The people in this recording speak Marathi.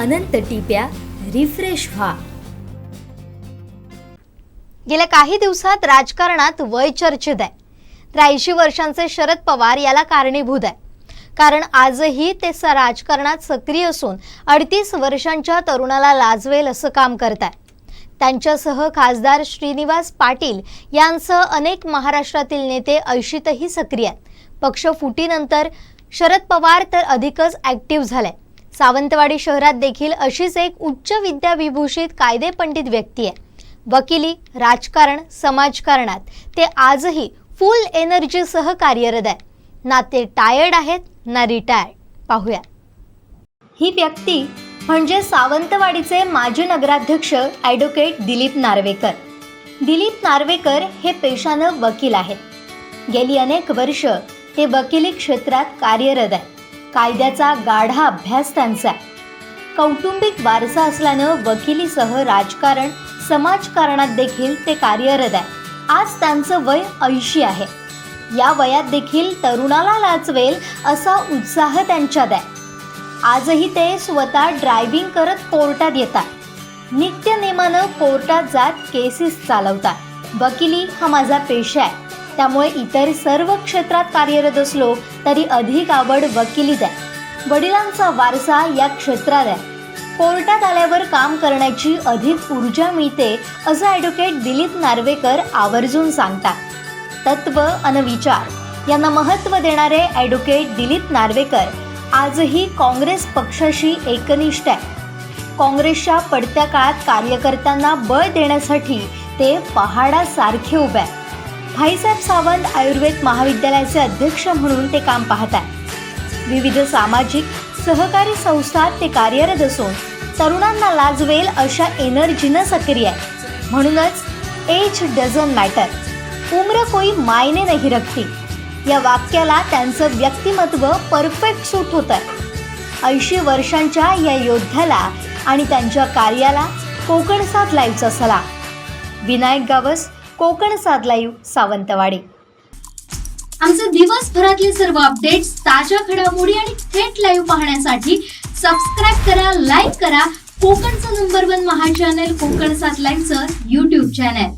अनंत टिप्या रिफ्रेश व्हा। गेल्या काही दिवसात राजकारणात वय चर्चेत आहे। 83 वर्षांचे शरद पवार याला कारणीभूत आहे, कारण आजही ते राजकारणात सक्रिय असून 38 वर्षांच्या तरुणाला लाजवेल असं काम करतात। त्यांच्यासह खासदार श्रीनिवास पाटील यांसह अनेक महाराष्ट्रातील नेते 80तही सक्रिय आहेत। पक्ष फुटीनंतर शरद पवार तर अधिकच ॲक्टिव्ह झाले। सावंतवाडी शहरात देखील अशीच एक उच्च विद्याविभूषित कायदेपंडित व्यक्ती आहे। वकिली, राजकारण, समाजकारणात ते आजही फुल एनर्जीसह कार्यरत आहे। ना ते टायर्ड आहेत ना रिटायर्ड। पाहूया, ही व्यक्ती म्हणजे सावंतवाडीचे माजी नगराध्यक्ष ॲडव्होकेट दिलीप नार्वेकर। दिलीप नार्वेकर हे पेशानं वकील आहेत। गेली अनेक वर्ष ते वकिली क्षेत्रात कार्यरत आहे। कायद्याचा गाढा अभ्यास त्यांचा आहे। कौटुंबिक वारसा असल्यानं वकिलीसह राजकारण, समाजकारणात देखील ते कार्यरत आहे। आज त्यांचं वय 80 आहे। या वयात देखील तरुणाला लाजवेल असा उत्साह त्यांच्यात आहे। आजही ते स्वतः ड्रायव्हिंग करत कोर्टात येतात। नित्यनेमानं कोर्टात जात केसेस चालवतात। वकिली हा माझा पेशा आहे, त्यामुळे इतर सर्व क्षेत्रात कार्यरत असलो तरी अधिक आवड वकिलीत आहे। वडिलांचा वारसा या क्षेत्रात आहे। कोर्टात आल्यावर काम करण्याची अधिक ऊर्जा मिळते असं ॲडव्होकेट दिलीप नार्वेकर आवर्जून सांगतात। तत्व आणि विचार यांना महत्त्व देणारे ॲडव्होकेट दिलीप नार्वेकर आजही काँग्रेस पक्षाशी एकनिष्ठ आहे। काँग्रेसच्या पडत्या काळात कार्यकर्त्यांना बळ देण्यासाठी ते पहाडासारखे उभे आहेत। भाईसाहेब सावंत आयुर्वेद महाविद्यालयाचे अध्यक्ष म्हणून ते काम पाहतात। विविध सामाजिक सहकारी संस्थात ते कार्यरत असून तरुणांना लाजवेल अशा एनर्जीनं सक्रिय आहे। म्हणूनच एज डझंट मॅटर, उम्र कोई मायने नहीं रखती या वाक्याला त्यांचं व्यक्तिमत्व परफेक्ट सूट होतं आहे। 80 वर्षांच्या या योद्ध्याला आणि त्यांच्या कार्याला कोकण 7 लाईव्हचा सलाम। विनायक गावस, कोकण 7 लाईव्ह, सावंतवाडी। आमचे दिवसभरातले सर्व अपडेट्स, ताज्या घडामोडी आणि थेट लाईव्ह पाहण्यासाठी सबस्क्राईब करा, लाईक करा कोकणचं नंबर 1 महा चॅनल कोकण 7 लाईव्हचं YouTube चॅनल।